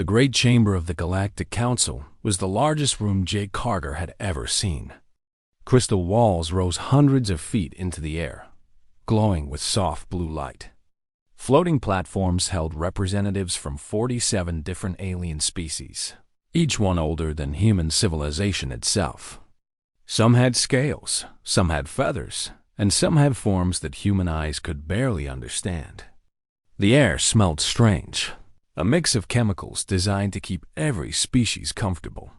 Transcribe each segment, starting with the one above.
The great chamber of the Galactic Council was the largest room Jake Carter had ever seen. Crystal walls rose hundreds of feet into the air, glowing with soft blue light. Floating platforms held representatives from 47 different alien species, each one older than human civilization itself. Some had scales, some had feathers, and some had forms that human eyes could barely understand. The air smelled strange, a mix of chemicals designed to keep every species comfortable.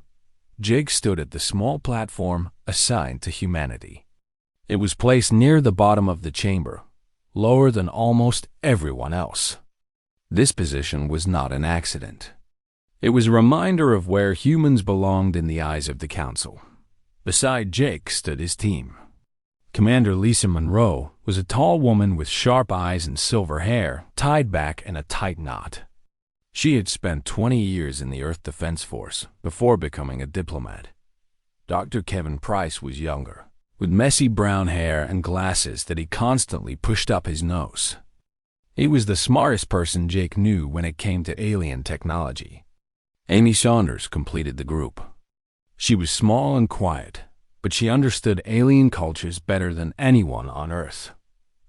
Jake stood at the small platform assigned to humanity. It was placed near the bottom of the chamber, lower than almost everyone else. This position was not an accident. It was a reminder of where humans belonged in the eyes of the Council. Beside Jake stood his team. Commander Lisa Monroe was a tall woman with sharp eyes and silver hair tied back in a tight knot. She had spent 20 years in the Earth Defense Force before becoming a diplomat. Dr. Kevin Price was younger, with messy brown hair and glasses that he constantly pushed up his nose. He was the smartest person Jake knew when it came to alien technology. Amy Saunders completed the group. She was small and quiet, but she understood alien cultures better than anyone on Earth.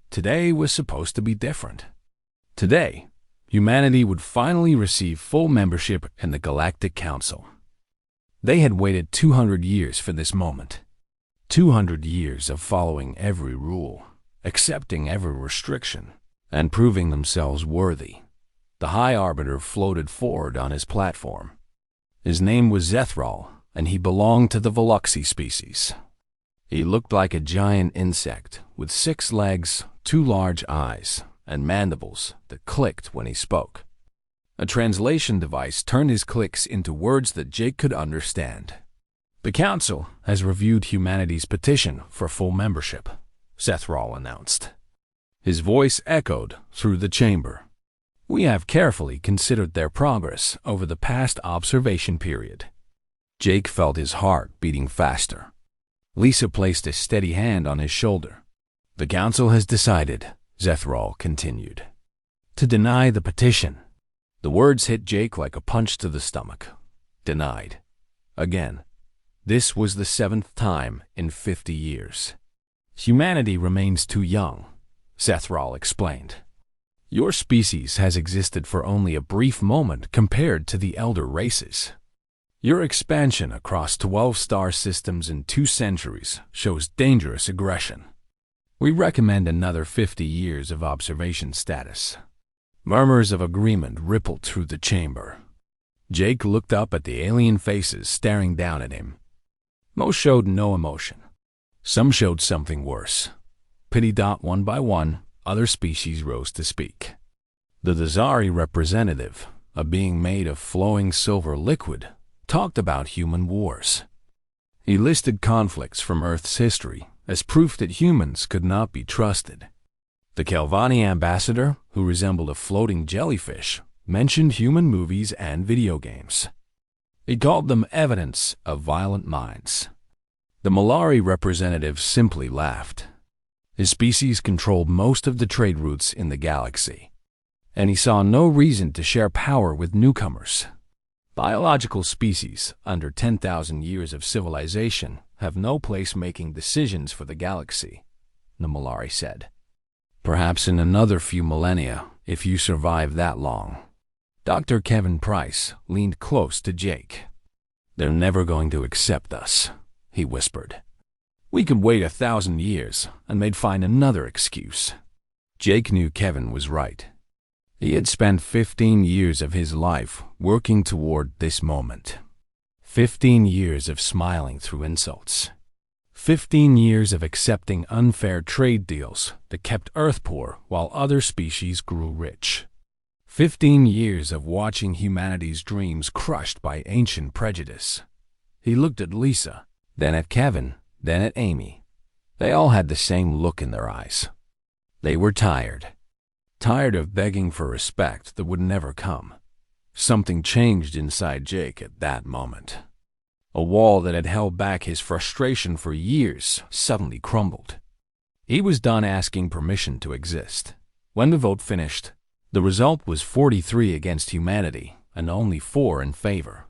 Today was supposed to be different. Today, humanity would finally receive full membership in the Galactic Council. They had waited 200 years for this moment. 200 years of following every rule, accepting every restriction, and proving themselves worthy. The High Arbiter floated forward on his platform. His name was Zethral, and he belonged to the Veluxi species. He looked like a giant insect with 6 legs, 2 large eyes, and mandibles that clicked when he spoke. A translation device turned his clicks into words that Jake could understand. The Council has reviewed humanity's petition for full membership, Zethral announced. His voice echoed through the chamber. We have carefully considered their progress over the past observation period. Jake felt his heart beating faster. Lisa placed a steady hand on his shoulder. The Council has decided, Zethral continued, to deny the petition. The words hit Jake like a punch to the stomach. Denied. Again. This was the 7th time in 50 years. Humanity remains too young, Zethral explained. Your species has existed for only a brief moment compared to the elder races. Your expansion across 12 star systems in 2 centuries shows dangerous aggression. We recommend another 50 years of observation status. Murmurs of agreement rippled through the chamber. Jake looked up at the alien faces staring down at him. Most showed no emotion. Some showed something worse. Pity. One by one, other species rose to speak. The Dazari representative, a being made of flowing silver liquid, talked about human wars. He listed conflicts from Earth's history as proof that humans could not be trusted. The Kelvani ambassador, who resembled a floating jellyfish, mentioned human movies and video games. He called them evidence of violent minds. The Malari representative simply laughed. His species controlled most of the trade routes in the galaxy, and he saw no reason to share power with newcomers. Biological species under 10,000 years of civilization have no place making decisions for the galaxy, the Malari said. Perhaps in another few millennia, if you survive that long. Dr. Kevin Price leaned close to Jake. They're never going to accept us, he whispered. We could wait 1,000 years and they'd find another excuse. Jake knew Kevin was right. He had spent 15 years of his life working toward this moment. 15 years of smiling through insults. 15 years of accepting unfair trade deals that kept Earth poor while other species grew rich. 15 years of watching humanity's dreams crushed by ancient prejudice. He looked at Lisa, then at Kevin, then at Amy. They all had the same look in their eyes. They were tired. Tired of begging for respect that would never come. Something changed inside Jake at that moment. A wall that had held back his frustration for years suddenly crumbled. He was done asking permission to exist. When the vote finished, the result was 43 against humanity, and only 4 in favor.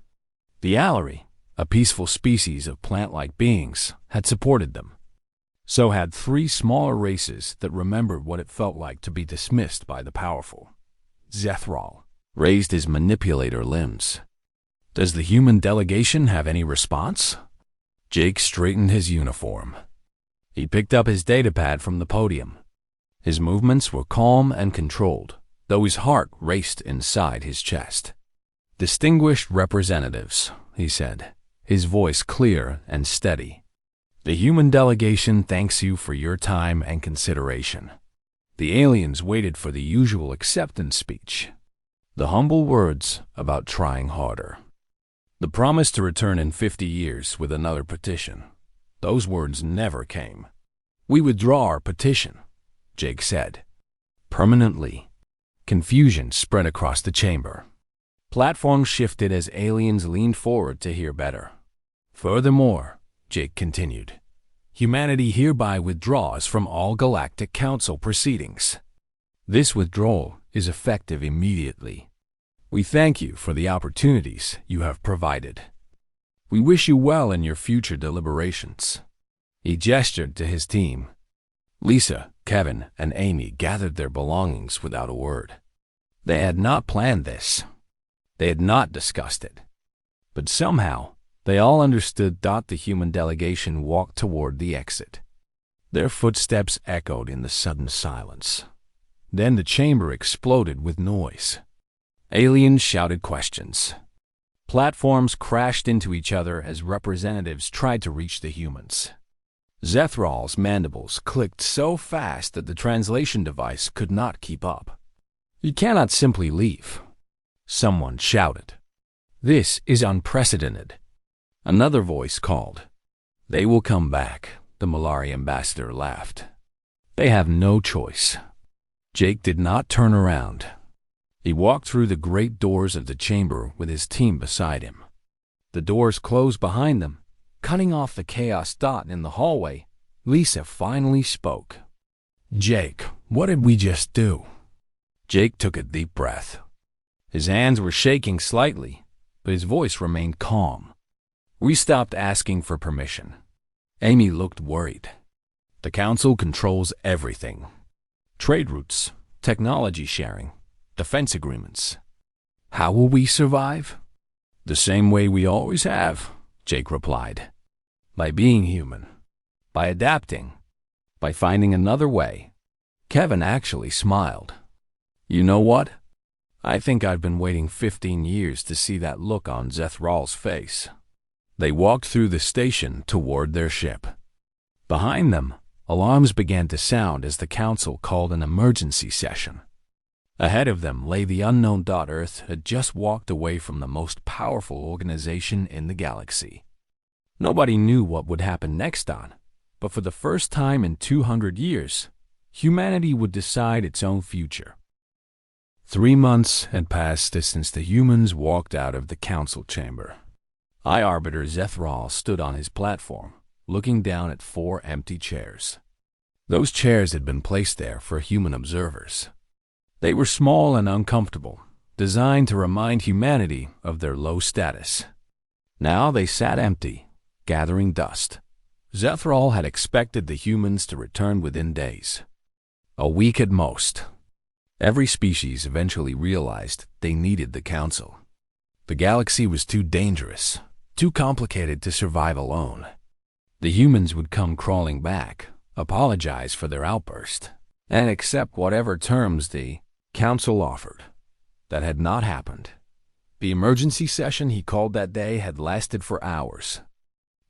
The Allery, a peaceful species of plant-like beings, had supported them. So had 3 smaller races that remembered what it felt like to be dismissed by the powerful. Zethral raised his manipulator limbs. Does the human delegation have any response? Jake straightened his uniform. He picked up his datapad from the podium. His movements were calm and controlled, though his heart raced inside his chest. Distinguished representatives, he said, his voice clear and steady. The human delegation thanks you for your time and consideration. The aliens waited for the usual acceptance speech. The humble words about trying harder. The promise to return in 50 years with another petition. Those words never came. We withdraw our petition, Jake said. Permanently. Confusion spread across the chamber. Platforms shifted as aliens leaned forward to hear better. Furthermore, Jake continued, humanity hereby withdraws from all Galactic Council proceedings. This withdrawal is effective immediately. We thank you for the opportunities you have provided. We wish you well in your future deliberations. He gestured to his team. Lisa, Kevin, and Amy gathered their belongings without a word. They had not planned this. They had not discussed it. But somehow, they all understood. The human delegation walked toward the exit. Their footsteps echoed in the sudden silence. Then the chamber exploded with noise. Aliens shouted questions. Platforms crashed into each other as representatives tried to reach the humans. Zethral's mandibles clicked so fast that the translation device could not keep up. You cannot simply leave. Someone shouted. This is unprecedented. Another voice called. They will come back, the Malari ambassador laughed. They have no choice. Jake did not turn around. He walked through the great doors of the chamber with his team beside him. The doors closed behind them, cutting off the chaos. In the hallway, Lisa finally spoke. Jake, what did we just do? Jake took a deep breath. His hands were shaking slightly, but his voice remained calm. We stopped asking for permission. Amy looked worried. The Council controls everything. Trade routes, technology sharing, defense agreements. How will we survive? The same way we always have, Jake replied. By being human. By adapting. By finding another way. Kevin actually smiled. You know what? I think I've been waiting 15 years to see that look on Zethral's face. They walked through the station toward their ship. Behind them, alarms began to sound as the Council called an emergency session. Ahead of them lay the unknown. Earth had just walked away from the most powerful organization in the galaxy. Nobody knew what would happen next but for the first time in 200 years, humanity would decide its own future. 3 months had passed since the humans walked out of the Council chamber. High Arbiter Zethral stood on his platform, looking down at 4 empty chairs. Those chairs had been placed there for human observers. They were small and uncomfortable, designed to remind humanity of their low status. Now they sat empty, gathering dust. Zethral had expected the humans to return within days. A week at most. Every species eventually realized they needed the Council. The galaxy was too dangerous, too complicated to survive alone. The humans would come crawling back, apologize for their outburst, and accept whatever terms the Council offered. That had not happened. The emergency session he called that day had lasted for hours.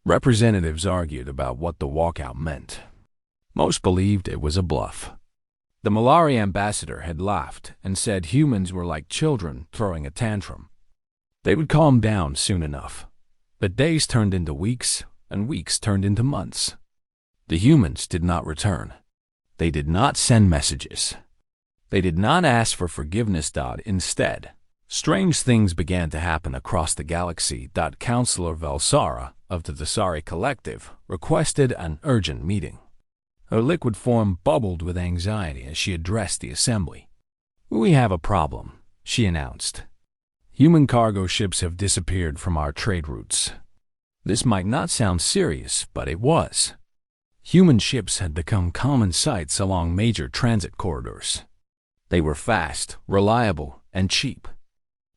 Representatives argued about what the walkout meant. Most believed it was a bluff. The Malari ambassador had laughed and said humans were like children throwing a tantrum. They would calm down soon enough. But days turned into weeks, and weeks turned into months. The humans did not return. They did not send messages. They did not ask for forgiveness. Instead, strange things began to happen across the galaxy. Counselor Velsara of the Thesari Collective requested an urgent meeting. Her liquid form bubbled with anxiety as she addressed the assembly. We have a problem, she announced. Human cargo ships have disappeared from our trade routes. This might not sound serious, but it was. Human ships had become common sights along major transit corridors. They were fast, reliable, and cheap.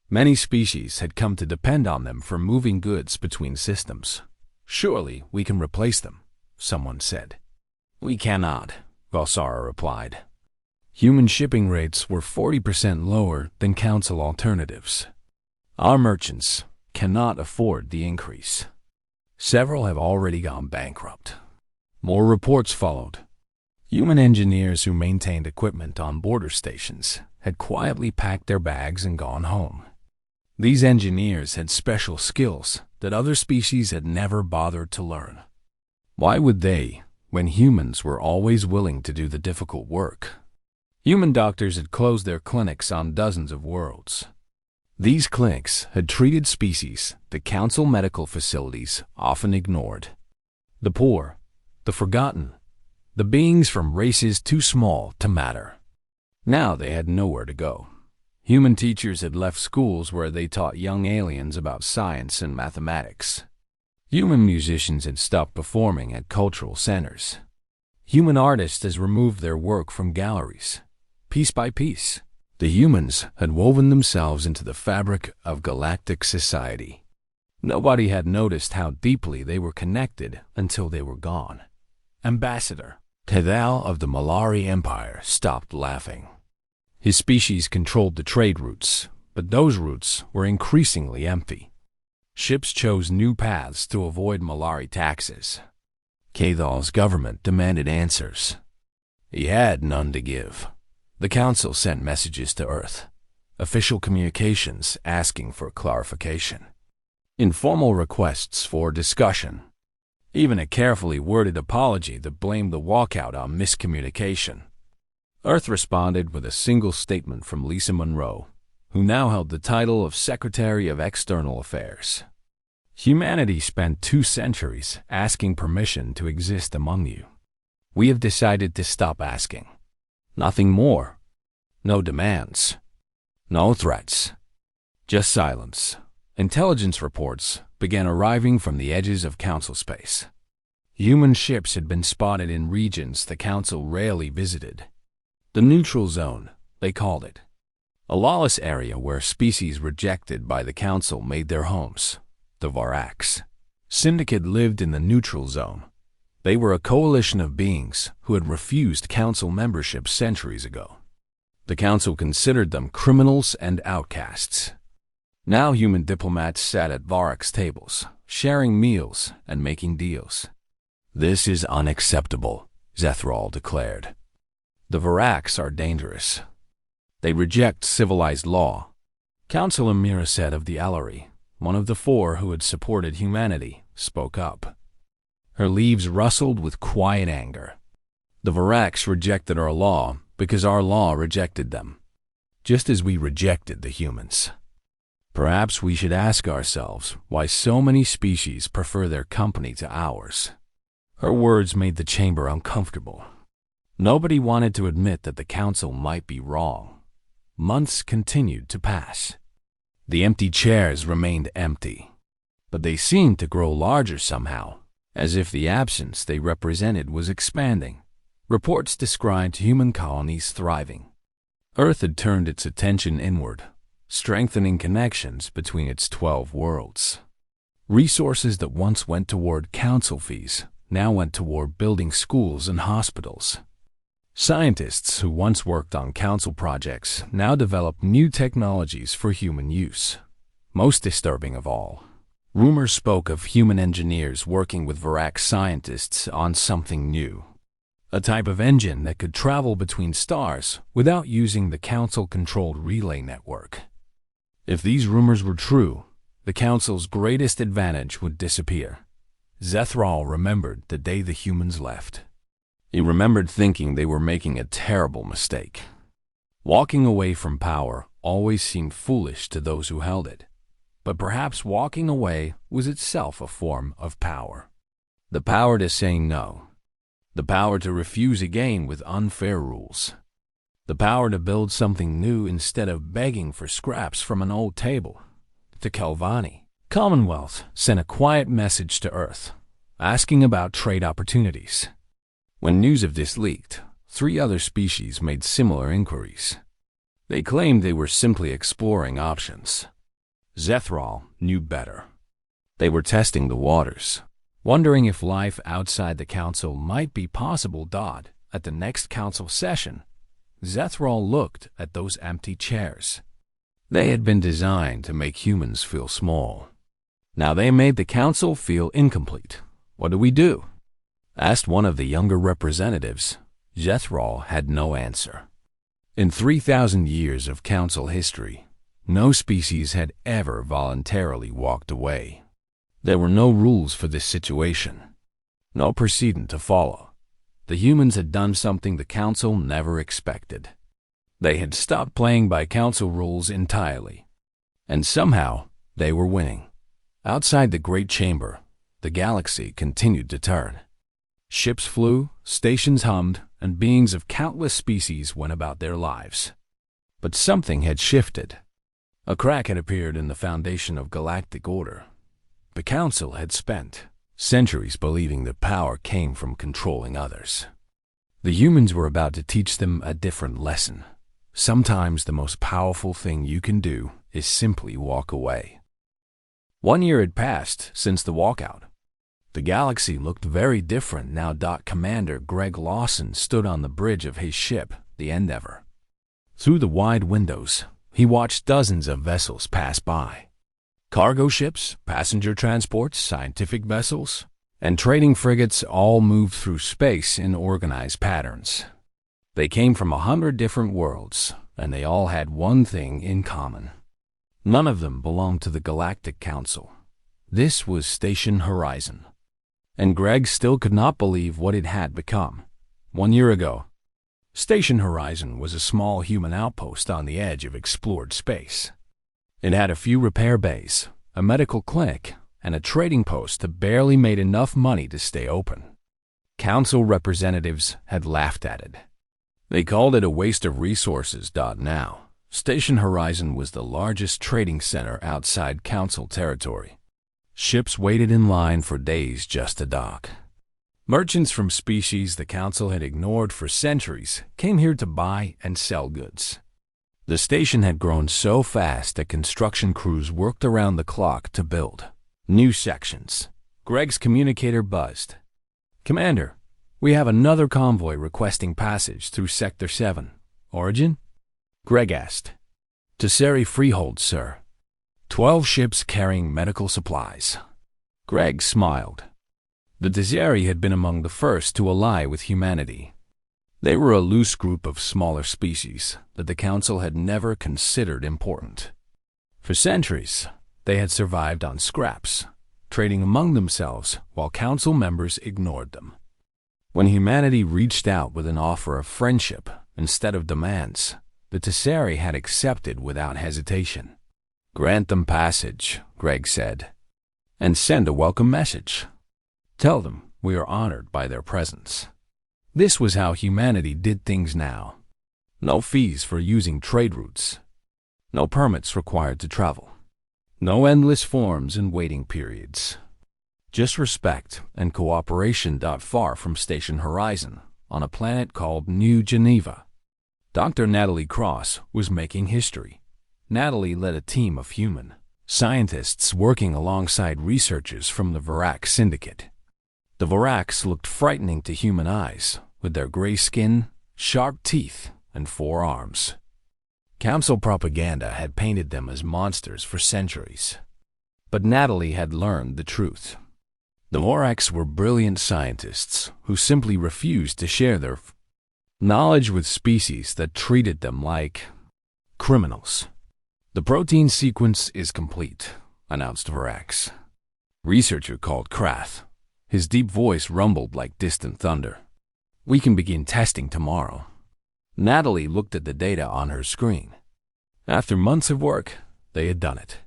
Many species had come to depend on them for moving goods between systems. Surely we can replace them, someone said. We cannot, Valsara replied. Human shipping rates were 40% lower than Council alternatives. Our merchants cannot afford the increase. Several have already gone bankrupt. More reports followed. Human engineers who maintained equipment on border stations had quietly packed their bags and gone home. These engineers had special skills that other species had never bothered to learn. Why would they, when humans were always willing to do the difficult work? Human doctors had closed their clinics on dozens of worlds. These clinics had treated species that Council medical facilities often ignored. The poor, the forgotten, the beings from races too small to matter. Now they had nowhere to go. Human teachers had left schools where they taught young aliens about science and mathematics. Human musicians had stopped performing at cultural centers. Human artists had removed their work from galleries. Piece by piece, the humans had woven themselves into the fabric of galactic society. Nobody had noticed how deeply they were connected until they were gone. Ambassador Tedal of the Malari Empire stopped laughing. His species controlled the trade routes, but those routes were increasingly empty. Ships chose new paths to avoid Malari taxes. Cathal's government demanded answers. He had none to give. The Council sent messages to Earth, official communications asking for clarification, informal requests for discussion, even a carefully worded apology that blamed the walkout on miscommunication. Earth responded with a single statement from Lisa Monroe, who now held the title of Secretary of External Affairs. Humanity spent 2 centuries asking permission to exist among you. We have decided to stop asking. Nothing more. No demands. No threats. Just silence. Intelligence reports began arriving from the edges of Council space. Human ships had been spotted in regions the Council rarely visited. The neutral zone, they called it. A lawless area where species rejected by the Council made their homes. The Varaks. Syndicate lived in the neutral zone. They were a coalition of beings who had refused Council membership centuries ago. The Council considered them criminals and outcasts. Now human diplomats sat at Varaks tables, sharing meals and making deals. This is unacceptable, Zethral declared. The Varaks are dangerous. They reject civilized law. Councilor Miraset of the Ellery, one of the 4 who had supported humanity, spoke up. Her leaves rustled with quiet anger. The Varaks rejected our law because our law rejected them, just as we rejected the humans. Perhaps we should ask ourselves why so many species prefer their company to ours. Her words made the chamber uncomfortable. Nobody wanted to admit that the Council might be wrong. Months continued to pass. The empty chairs remained empty, but they seemed to grow larger somehow, as if the absence they represented was expanding. Reports described human colonies thriving. Earth had turned its attention inward, strengthening connections between its 12 worlds. Resources that once went toward Council fees now went toward building schools and hospitals. Scientists who once worked on Council projects now developed new technologies for human use. Most disturbing of all, rumors spoke of human engineers working with Varak scientists on something new. A type of engine that could travel between stars without using the Council-controlled relay network. If these rumors were true, the Council's greatest advantage would disappear. Zethral remembered the day the humans left. He remembered thinking they were making a terrible mistake. Walking away from power always seemed foolish to those who held it, but perhaps walking away was itself a form of power. The power to say no. The power to refuse a game with unfair rules. The power to build something new instead of begging for scraps from an old table. The Kelvani Commonwealth sent a quiet message to Earth, asking about trade opportunities. When news of this leaked, 3 other species made similar inquiries. They claimed they were simply exploring options. Zethral knew better. They were testing the waters, wondering if life outside the Council might be possible. At the next Council session, Zethral looked at those empty chairs. They had been designed to make humans feel small. Now they made the Council feel incomplete. What do we do? Asked one of the younger representatives. Zethral had no answer. In 3,000 years of Council history, no species had ever voluntarily walked away. There were no rules for this situation, no precedent to follow. The humans had done something the Council never expected. They had stopped playing by Council rules entirely. And somehow, they were winning. Outside the Great Chamber, the galaxy continued to turn. Ships flew, stations hummed, and beings of countless species went about their lives. But something had shifted. A crack had appeared in the foundation of galactic order. The Council had spent centuries believing that power came from controlling others. The humans were about to teach them a different lesson. Sometimes the most powerful thing you can do is simply walk away. 1 year had passed since the walkout. The galaxy looked very different now. Commander Greg Lawson stood on the bridge of his ship, the Endeavor. Through the wide windows, he watched dozens of vessels pass by. Cargo ships, passenger transports, scientific vessels, and trading frigates all moved through space in organized patterns. They came from 100 different worlds, and they all had one thing in common. None of them belonged to the Galactic Council. This was Station Horizon. And Greg still could not believe what it had become. 1 year ago, Station Horizon was a small human outpost on the edge of explored space. It had a few repair bays, a medical clinic, and a trading post that barely made enough money to stay open. Council representatives had laughed at it. They called it a waste of resources. Now, Station Horizon was the largest trading center outside Council territory. Ships waited in line for days just to dock. Merchants from species the Council had ignored for centuries came here to buy and sell goods. The station had grown so fast that construction crews worked around the clock to build new sections. Greg's communicator buzzed. "Commander, we have another convoy requesting passage through Sector 7. Origin?" Greg asked. "Tesseri Freehold, sir. 12 ships carrying medical supplies." Greg smiled. The Tesseri had been among the first to ally with humanity. They were a loose group of smaller species that the Council had never considered important. For centuries, they had survived on scraps, trading among themselves while Council members ignored them. When humanity reached out with an offer of friendship instead of demands, the Tesseri had accepted without hesitation. "Grant them passage," Greg said, "and send a welcome message. Tell them we are honored by their presence." This was how humanity did things now. No fees for using trade routes. No permits required to travel. No endless forms and waiting periods. Just respect and cooperation. Far from Station Horizon, on a planet called New Geneva, Dr. Natalie Cross was making history. Natalie led a team of human scientists working alongside researchers from the Varak Syndicate. The Varaks looked frightening to human eyes, with their gray skin, sharp teeth, and 4 arms. Council propaganda had painted them as monsters for centuries. But Natalie had learned the truth. The Varaks were brilliant scientists who simply refused to share their knowledge with species that treated them like criminals. "The protein sequence is complete," announced Varax. Researcher called Krath. His deep voice rumbled like distant thunder. "We can begin testing tomorrow." Natalie looked at the data on her screen. After months of work, they had done it.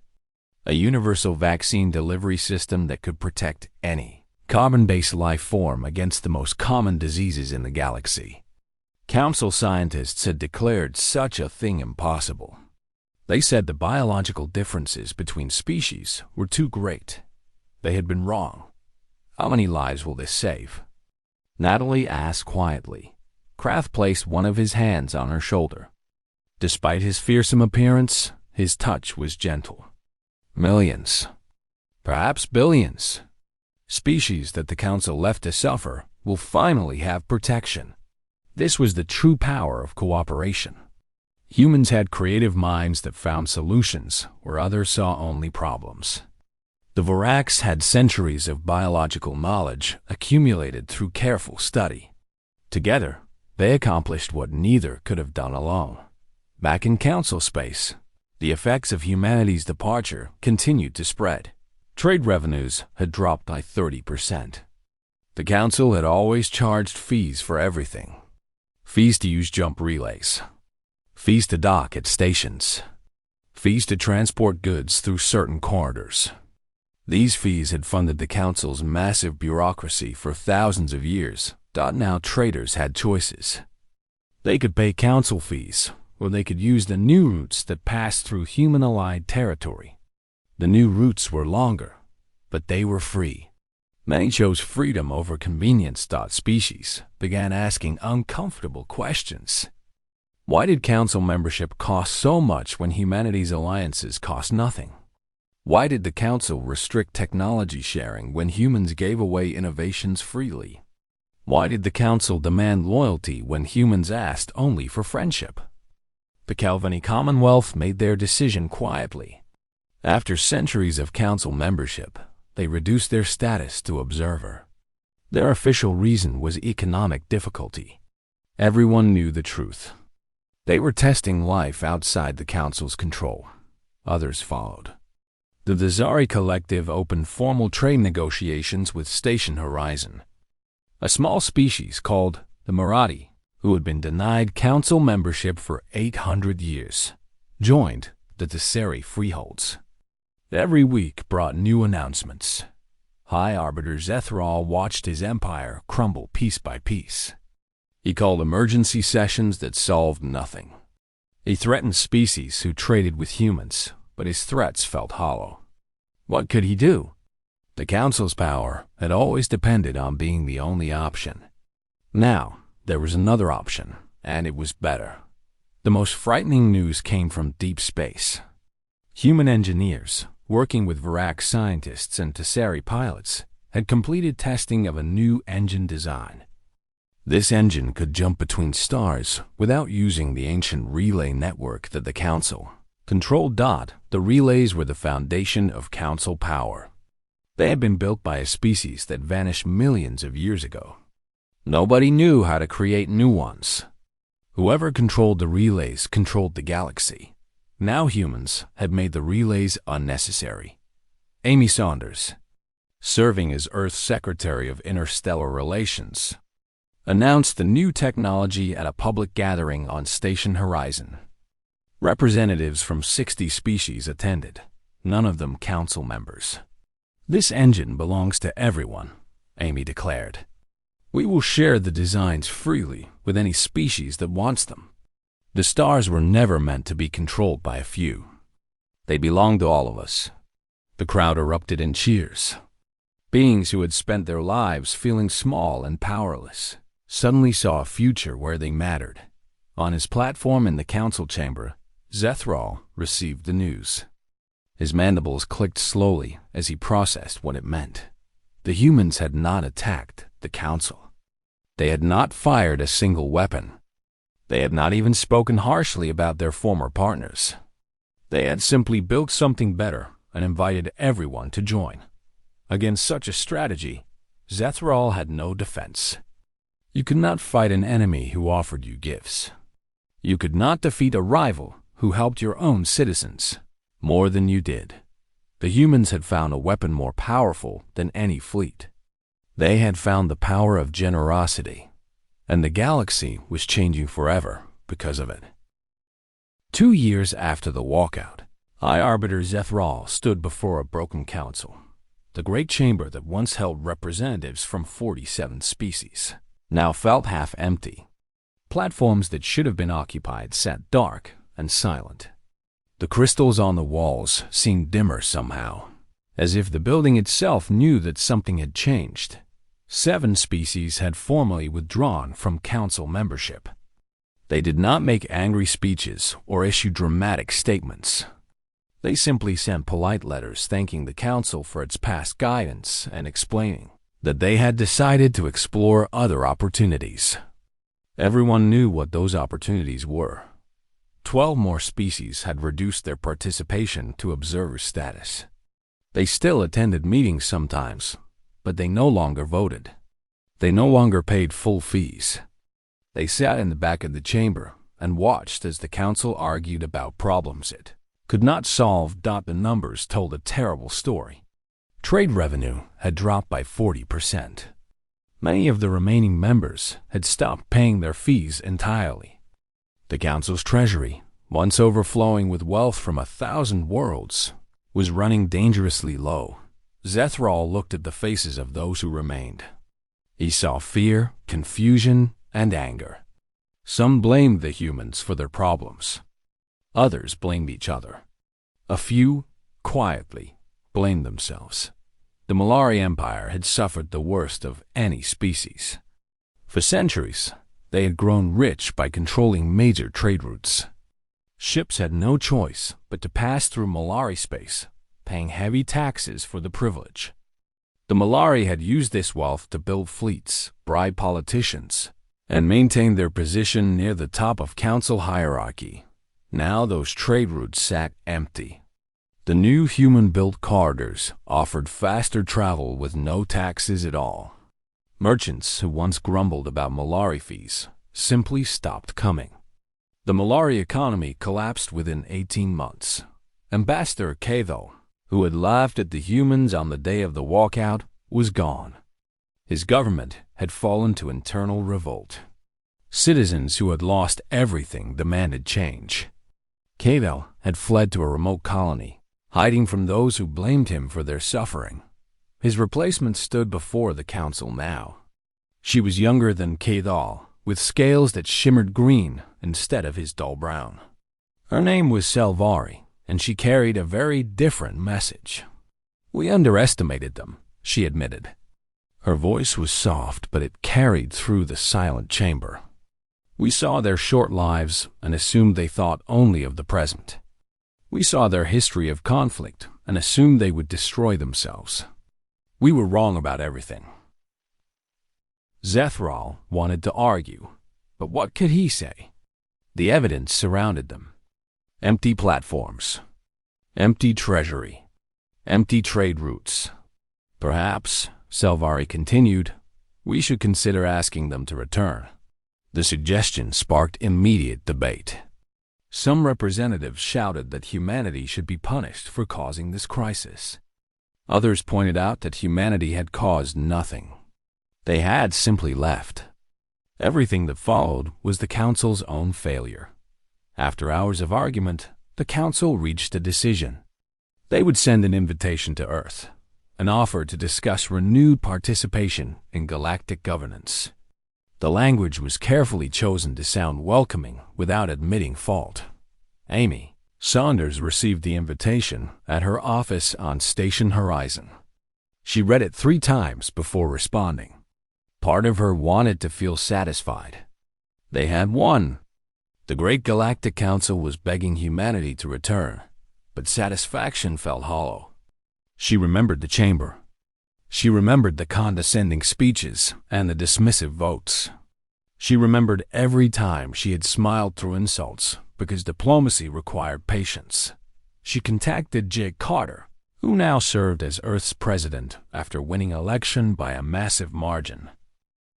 A universal vaccine delivery system that could protect any carbon-based life form against the most common diseases in the galaxy. Council scientists had declared such a thing impossible. They said the biological differences between species were too great. They had been wrong. How many lives will this save? Natalie asked quietly. Krath placed one of his hands on her shoulder. Despite his fearsome appearance, his touch was gentle. Millions. Perhaps billions. Species that the Council left to suffer will finally have protection. This was the true power of cooperation. Humans had creative minds that found solutions where others saw only problems. The Voraks had centuries of biological knowledge accumulated through careful study. Together, they accomplished what neither could have done alone. Back in Council space, the effects of humanity's departure continued to spread. Trade revenues had dropped by 30%. The Council had always charged fees for everything. Fees to use jump relays. Fees to dock at stations. Fees to transport goods through certain corridors. These fees had funded the Council's massive bureaucracy for thousands of years. Now traders had choices. They could pay Council fees, or they could use the new routes that passed through human-allied territory. The new routes were longer, but they were free. Many chose freedom over convenience. Species began asking uncomfortable questions. Why did Council membership cost so much when humanity's alliances cost nothing? Why did the Council restrict technology sharing when humans gave away innovations freely? Why did the Council demand loyalty when humans asked only for friendship? The Kelvini Commonwealth made their decision quietly. After centuries of Council membership, they reduced their status to observer. Their official reason was economic difficulty. Everyone knew the truth. They were testing life outside the Council's control. Others followed. The Dazari Collective opened formal trade negotiations with Station Horizon. A small species called the Marathi, who had been denied Council membership for 800 years, joined the Dazari freeholds. Every week brought new announcements. High Arbiter Zethral watched his empire crumble piece by piece. He called emergency sessions that solved nothing. He threatened species who traded with humans, but his threats felt hollow. What could he do? The Council's power had always depended on being the only option. Now, there was another option, and it was better. The most frightening news came from deep space. Human engineers, working with Vorak scientists and Tessari pilots, had completed testing of a new engine design. This engine could jump between stars without using the ancient relay network that the Council controlled. The relays were the foundation of Council power. They had been built by a species that vanished millions of years ago. Nobody knew how to create new ones. Whoever controlled the relays controlled the galaxy. Now humans had made the relays unnecessary. Amy Saunders, serving as Earth's Secretary of Interstellar Relations, announced the new technology at a public gathering on Station Horizon. Representatives from 60 species attended, none of them Council members. This engine belongs to everyone, Amy declared. We will share the designs freely with any species that wants them. The stars were never meant to be controlled by a few. They belong to all of us. The crowd erupted in cheers. Beings who had spent their lives feeling small and powerless suddenly saw a future where they mattered. On his platform in the Council chamber, Zethral received the news. His mandibles clicked slowly as he processed what it meant. The humans had not attacked the Council. They had not fired a single weapon. They had not even spoken harshly about their former partners. They had simply built something better and invited everyone to join. Against such a strategy, Zethral had no defense. You could not fight an enemy who offered you gifts. You could not defeat a rival who helped your own citizens more than you did. The humans had found a weapon more powerful than any fleet. They had found the power of generosity, and the galaxy was changing forever because of it. 2 years after the walkout, High Arbiter Zethral stood before a broken council. The great chamber that once held representatives from 47 species now felt half empty. Platforms that should have been occupied sat dark and silent. The crystals on the walls seemed dimmer somehow, as if the building itself knew that something had changed. 7 species had formally withdrawn from council membership. They did not make angry speeches or issue dramatic statements. They simply sent polite letters thanking the council for its past guidance and explaining that they had decided to explore other opportunities. Everyone knew what those opportunities were. 12 more species had reduced their participation to observer status. They still attended meetings sometimes, but they no longer voted. They no longer paid full fees. They sat in the back of the chamber and watched as the council argued about problems it could not solve. The numbers told a terrible story. Trade revenue had dropped by 40%. Many of the remaining members had stopped paying their fees entirely. The council's treasury, once overflowing with wealth from 1,000 worlds, was running dangerously low. Zethral looked at the faces of those who remained. He saw fear, confusion, and anger. Some blamed the humans for their problems. Others blamed each other. A few, quietly, blamed themselves. The Malari Empire had suffered the worst of any species. For centuries, they had grown rich by controlling major trade routes. Ships had no choice but to pass through Malari space, paying heavy taxes for the privilege. The Malari had used this wealth to build fleets, bribe politicians, and maintain their position near the top of council hierarchy. Now those trade routes sat empty. The new human-built corridors offered faster travel with no taxes at all. Merchants who once grumbled about Malari fees simply stopped coming. The Malari economy collapsed within 18 months. Ambassador Katho, who had laughed at the humans on the day of the walkout, was gone. His government had fallen to internal revolt. Citizens who had lost everything demanded change. Katho had fled to a remote colony, hiding from those who blamed him for their suffering. His replacement stood before the council now. She was younger than Katho, with scales that shimmered green instead of his dull brown. Her name was Selvari, and she carried a very different message. "We underestimated them," she admitted. Her voice was soft, but it carried through the silent chamber. "We saw their short lives and assumed they thought only of the present. We saw their history of conflict and assumed they would destroy themselves. We were wrong about everything." Zethral wanted to argue, but what could he say? The evidence surrounded them. Empty platforms, empty treasury, empty trade routes. "Perhaps," Selvari continued, "we should consider asking them to return." The suggestion sparked immediate debate. Some representatives shouted that humanity should be punished for causing this crisis. Others pointed out that humanity had caused nothing. They had simply left. Everything that followed was the council's own failure. After hours of argument, the council reached a decision. They would send an invitation to Earth, an offer to discuss renewed participation in galactic governance. The language was carefully chosen to sound welcoming without admitting fault. Amy Saunders received the invitation at her office on Station Horizon. She read it 3 times before responding. Part of her wanted to feel satisfied. They had won. The Great Galactic Council was begging humanity to return, but satisfaction felt hollow. She remembered the chamber. She remembered the condescending speeches and the dismissive votes. She remembered every time she had smiled through insults because diplomacy required patience. She contacted Jake Carter, who now served as Earth's president after winning election by a massive margin.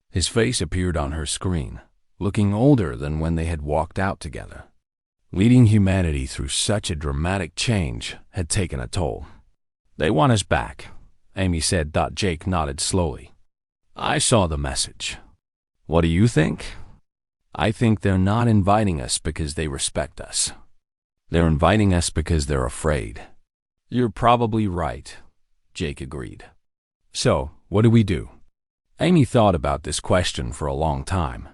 His face appeared on her screen, looking older than when they had walked out together. Leading humanity through such a dramatic change had taken a toll. "They want us back," Amy said. Jake nodded slowly. "I saw the message. What do you think?" "I think they're not inviting us because they respect us. They're inviting us because they're afraid." "You're probably right," Jake agreed. "So, what do we do?" Amy thought about this question for a long time.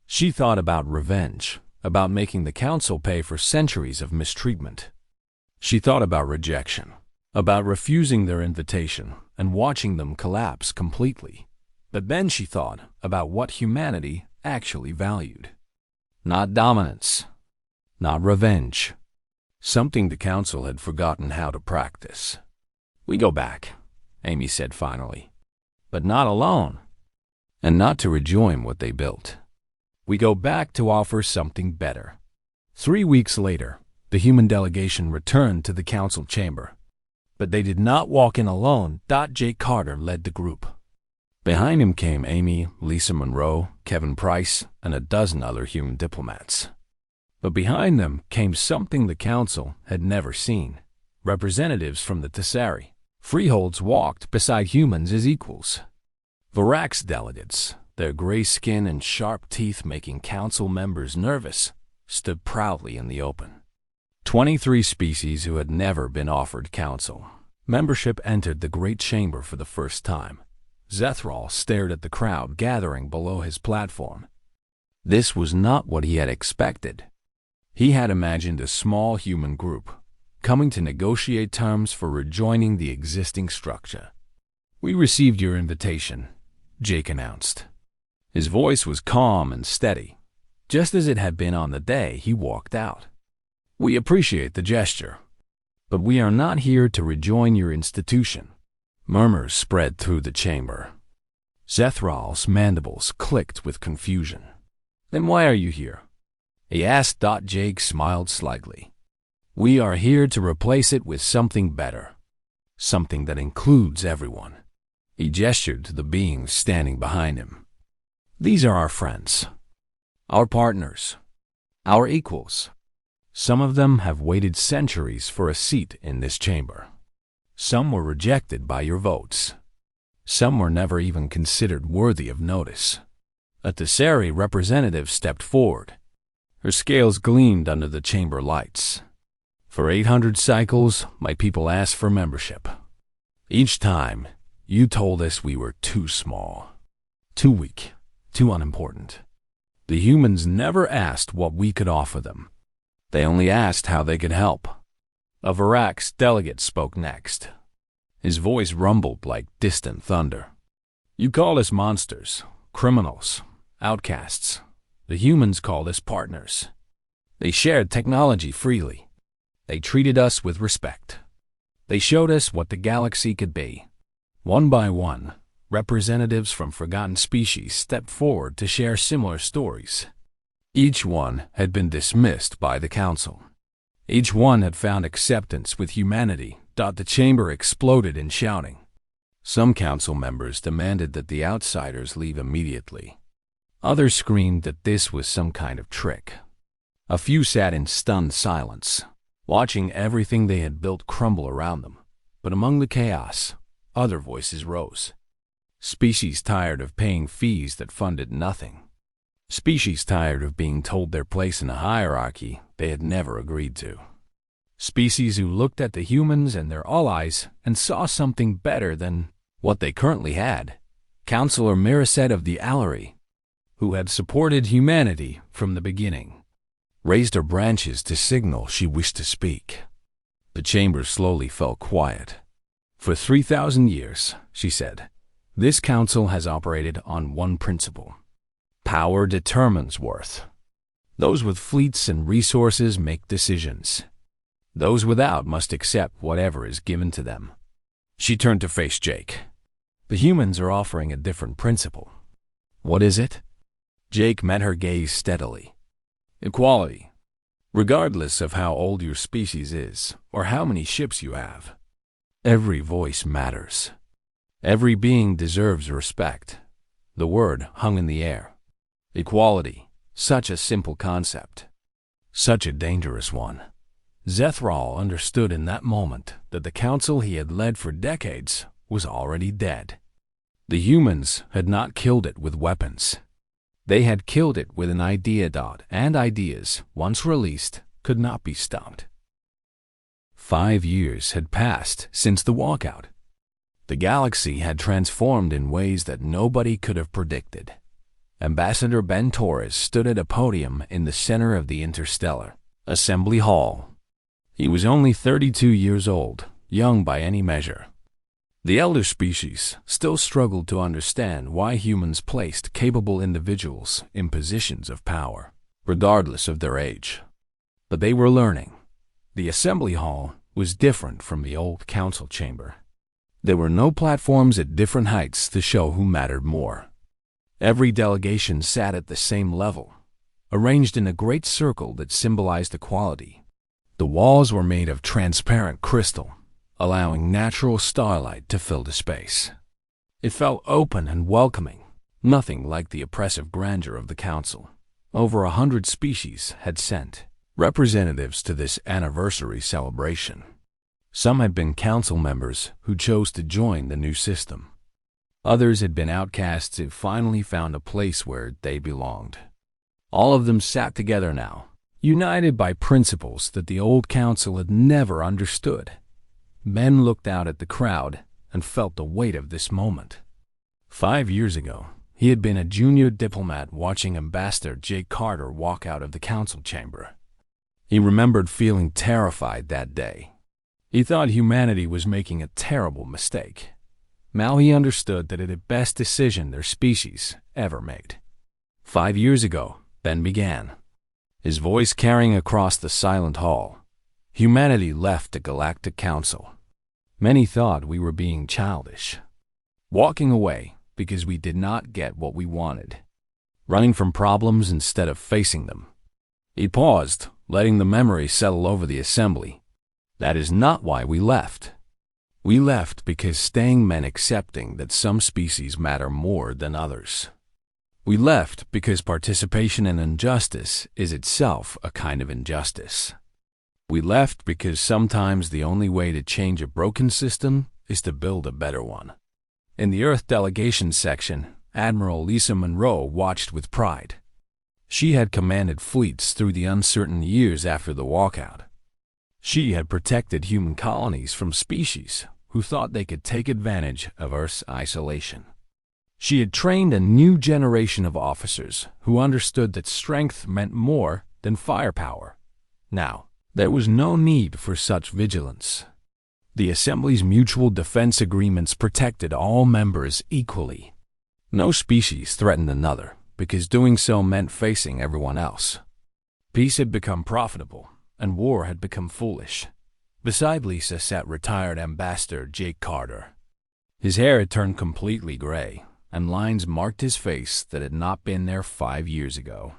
She thought about revenge, about making the council pay for centuries of mistreatment, She thought about rejection, about refusing their invitation and watching them collapse completely. But then she thought about what humanity actually valued. Not dominance, not revenge. Something the council had forgotten how to practice. "We go back," Amy said finally. "But not alone, and not to rejoin what they built. We go back to offer something better." 3 weeks later, the human delegation returned to the council chamber. But they did not walk in alone. Jake Carter led the group. Behind him came Amy, Lisa Monroe, Kevin Price, and a dozen other human diplomats. But behind them came something the council had never seen. Representatives from the Tessari. Freeholds walked beside humans as equals. Varax delegates, their gray skin and sharp teeth making council members nervous, stood proudly in the open. 23 species who had never been offered council membership entered the great chamber for the first time. Zethral stared at the crowd gathering below his platform. This was not what he had expected. He had imagined a small human group coming to negotiate terms for rejoining the existing structure. "We received your invitation," Jake announced. His voice was calm and steady, just as it had been on the day he walked out. "We appreciate the gesture, but we are not here to rejoin your institution." Murmurs spread through the chamber. Zethral's mandibles clicked with confusion. "Then why are you here?" he asked. Jake smiled slightly. "We are here to replace it with something better, something that includes everyone." He gestured to the beings standing behind him. "These are our friends, our partners, our equals. Some of them have waited centuries for a seat in this chamber. Some were rejected by your votes. Some were never even considered worthy of notice." A Tessari representative stepped forward. Her scales gleamed under the chamber lights. "For 800 cycles, my people asked for membership. Each time, you told us we were too small, too weak, too unimportant. The humans never asked what we could offer them. They only asked how they could help." A Varax delegate spoke next. His voice rumbled like distant thunder. "You called us monsters, criminals, outcasts. The humans called us partners. They shared technology freely. They treated us with respect. They showed us what the galaxy could be." One by one, representatives from forgotten species stepped forward to share similar stories. Each one had been dismissed by the council. Each one had found acceptance with humanity. The chamber exploded in shouting. Some council members demanded that the outsiders leave immediately. Others screamed that this was some kind of trick. A few sat in stunned silence, watching everything they had built crumble around them. But among the chaos, other voices rose. Species tired of paying fees that funded nothing. Species tired of being told their place in a hierarchy they had never agreed to. Species who looked at the humans and their allies and saw something better than what they currently had. Councillor Miraset of the Allery, who had supported humanity from the beginning, raised her branches to signal she wished to speak. The chamber slowly fell quiet. "For 3,000 years, she said, this council has operated on one principle. Power determines worth. Those with fleets and resources make decisions. Those without must accept whatever is given to them." She turned to face Jake. "The humans are offering a different principle." "What is it?" Jake met her gaze steadily. "Equality. Regardless of how old your species is or how many ships you have, every voice matters. Every being deserves respect." The word hung in the air. Equality, such a simple concept, such a dangerous one. Zethral understood in that moment that the council he had led for decades was already dead. The humans had not killed it with weapons. They had killed it with an idea. And ideas, once released, could not be stopped. 5 years had passed since the walkout. The galaxy had transformed in ways that nobody could have predicted. Ambassador Ben Torres stood at a podium in the center of the Interstellar Assembly Hall. He was only 32 years old, young by any measure. The elder species still struggled to understand why humans placed capable individuals in positions of power, regardless of their age. But they were learning. The assembly hall was different from the old council chamber. There were no platforms at different heights to show who mattered more. Every delegation sat at the same level, arranged in a great circle that symbolized equality. The walls were made of transparent crystal, allowing natural starlight to fill the space. It felt open and welcoming, nothing like the oppressive grandeur of the council. Over 100 species had sent representatives to this anniversary celebration. Some had been council members who chose to join the new system. Others had been outcasts who finally found a place where they belonged. All of them sat together now, united by principles that the old council had never understood. Ben looked out at the crowd and felt the weight of this moment. 5 years ago, he had been a junior diplomat watching Ambassador Jake Carter walk out of the council chamber. He remembered feeling terrified that day. He thought humanity was making a terrible mistake. Now he understood that it had the best decision their species ever made. 5 years ago, Ben began, his voice carrying across the silent hall. Humanity left the Galactic Council. Many thought we were being childish, walking away because we did not get what we wanted, running from problems instead of facing them. He paused, letting the memory settle over the assembly. That is not why we left. We left because staying meant accepting that some species matter more than others. We left because participation in injustice is itself a kind of injustice. We left because sometimes the only way to change a broken system is to build a better one. In the Earth delegation section, Admiral Lisa Monroe watched with pride. She had commanded fleets through the uncertain years after the walkout. She had protected human colonies from species who thought they could take advantage of Earth's isolation. She had trained a new generation of officers who understood that strength meant more than firepower. Now, there was no need for such vigilance. The Assembly's mutual defense agreements protected all members equally. No species threatened another, because doing so meant facing everyone else. Peace had become profitable, and war had become foolish. Beside Lisa sat retired Ambassador Jake Carter. His hair had turned completely gray, and lines marked his face that had not been there 5 years ago.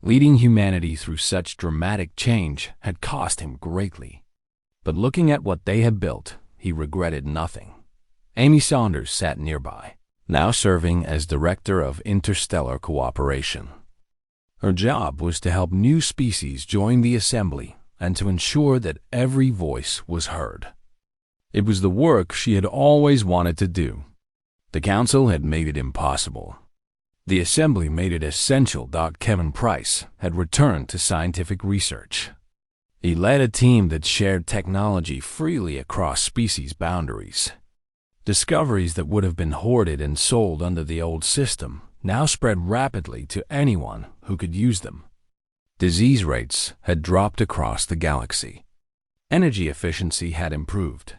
Leading humanity through such dramatic change had cost him greatly. But looking at what they had built, he regretted nothing. Amy Saunders sat nearby, now serving as Director of Interstellar Cooperation. Her job was to help new species join the Assembly and to ensure that every voice was heard. It was the work she had always wanted to do. The Council had made it impossible. The Assembly made it essential. Kevin Price had returned to scientific research. He led a team that shared technology freely across species boundaries. Discoveries that would have been hoarded and sold under the old system now spread rapidly to anyone who could use them. Disease rates had dropped across the galaxy. Energy efficiency had improved.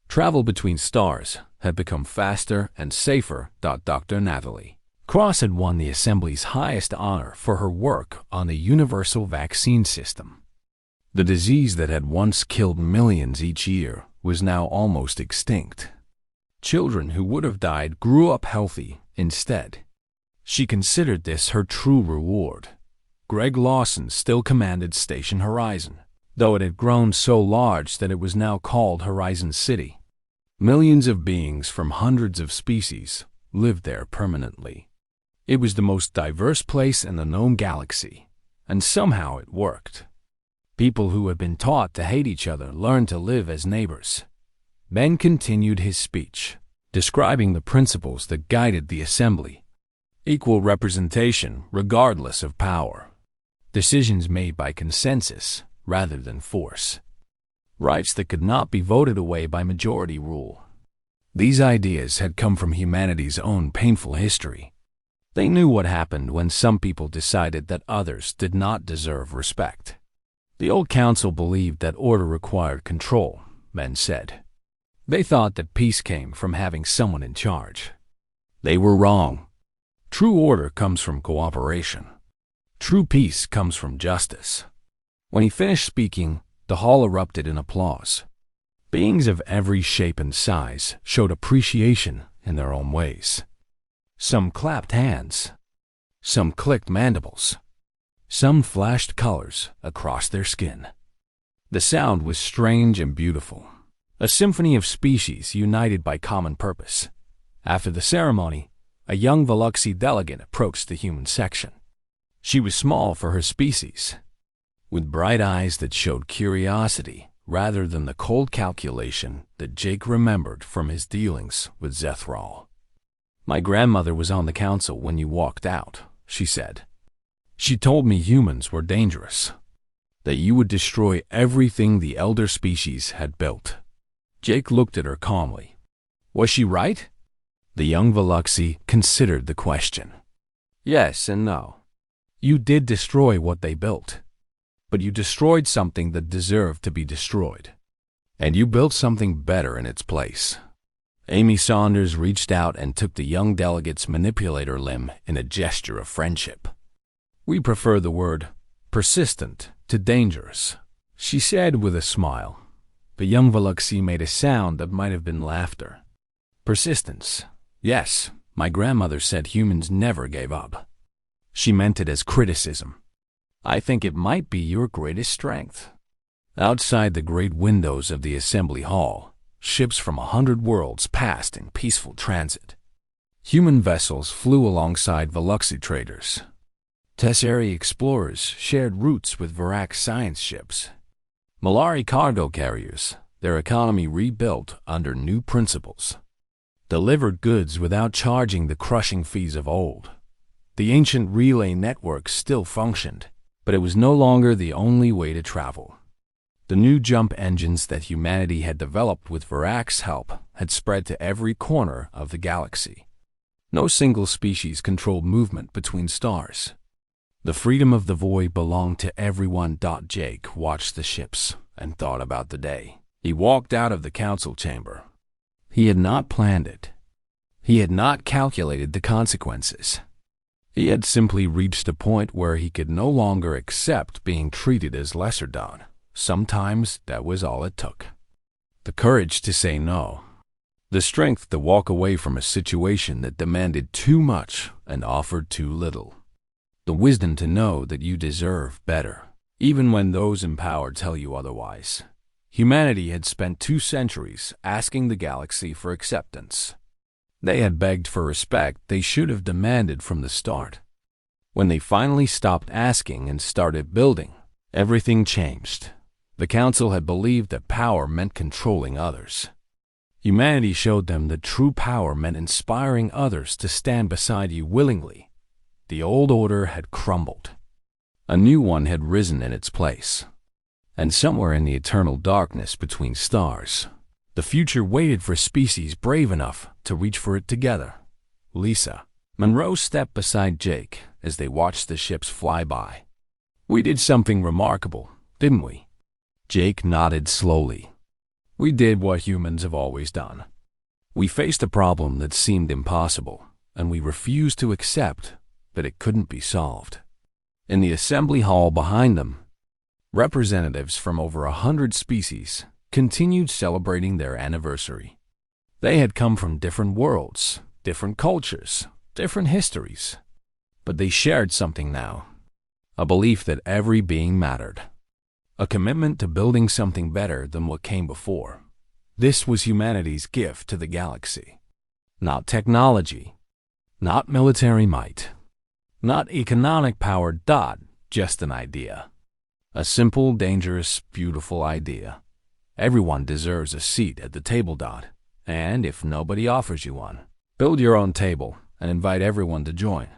Travel between stars had become faster and safer. Dr. Nathalie Cross had won the Assembly's highest honor for her work on the universal vaccine system. The disease that had once killed millions each year was now almost extinct. Children who would have died grew up healthy instead. She considered this her true reward. Greg Lawson still commanded Station Horizon, though it had grown so large that it was now called Horizon City. Millions of beings from hundreds of species lived there permanently. It was the most diverse place in the known galaxy, and somehow it worked. People who had been taught to hate each other learned to live as neighbors. Ben continued his speech, describing the principles that guided the Assembly. Equal representation regardless of power. Decisions made by consensus rather than force. Rights that could not be voted away by majority rule. These ideas had come from humanity's own painful history. They knew what happened when some people decided that others did not deserve respect. The old council believed that order required control, men said. They thought that peace came from having someone in charge. They were wrong. True order comes from cooperation. True peace comes from justice. When he finished speaking, the hall erupted in applause. Beings of every shape and size showed appreciation in their own ways. Some clapped hands. Some clicked mandibles. Some flashed colors across their skin. The sound was strange and beautiful, a symphony of species united by common purpose. After the ceremony, a young Veluxi delegate approached the human section. She was small for her species, with bright eyes that showed curiosity rather than the cold calculation that Jake remembered from his dealings with Zethral. "My grandmother was on the council when you walked out," she said. "She told me humans were dangerous, that you would destroy everything the elder species had built." Jake looked at her calmly. Was she right? The young Veluxi considered the question. Yes and no. You did destroy what they built, but you destroyed something that deserved to be destroyed, and you built something better in its place. Amy Saunders reached out and took the young delegate's manipulator limb in a gesture of friendship. "We prefer the word persistent to dangerous," she said with a smile. The young Veluxi made a sound that might have been laughter. "Persistence. Yes, my grandmother said humans never gave up." She meant it as criticism. "I think it might be your greatest strength." Outside the great windows of the assembly hall, ships from 100 worlds passed in peaceful transit. Human vessels flew alongside Veluxi traders. Tesseri explorers shared routes with Verax science ships. Malari cargo carriers, their economy rebuilt under new principles, delivered goods without charging the crushing fees of old. The ancient relay network still functioned, but it was no longer the only way to travel. The new jump engines that humanity had developed with Verax's help had spread to every corner of the galaxy. No single species controlled movement between stars. The freedom of the void belonged to everyone. Jake watched the ships and thought about the day. He walked out of the council chamber. He had not planned it. He had not calculated the consequences. He had simply reached a point where he could no longer accept being treated as lesser done. Sometimes that was all it took. The courage to say no. The strength to walk away from a situation that demanded too much and offered too little. The wisdom to know that you deserve better, even when those in power tell you otherwise. Humanity had spent 2 centuries asking the galaxy for acceptance. They had begged for respect they should have demanded from the start. When they finally stopped asking and started building, everything changed. The council had believed that power meant controlling others. Humanity showed them that true power meant inspiring others to stand beside you willingly. The old order had crumbled. A new one had risen in its place. And somewhere in the eternal darkness between stars, the future waited for species brave enough to reach for it together. Lisa. Monroe stepped beside Jake as they watched the ships fly by. "We did something remarkable, didn't we?" Jake nodded slowly. "We did what humans have always done. We faced a problem that seemed impossible, and we refused to accept that it couldn't be solved." In the assembly hall behind them, representatives from over 100 species continued celebrating their anniversary. They had come from different worlds, different cultures, different histories, but they shared something now, a belief that every being mattered, a commitment to building something better than what came before. This was humanity's gift to the galaxy. Not technology, not military might, not economic power. Just an idea. A simple, dangerous, beautiful idea. Everyone deserves a seat at the table. And if nobody offers you one, build your own table and invite everyone to join.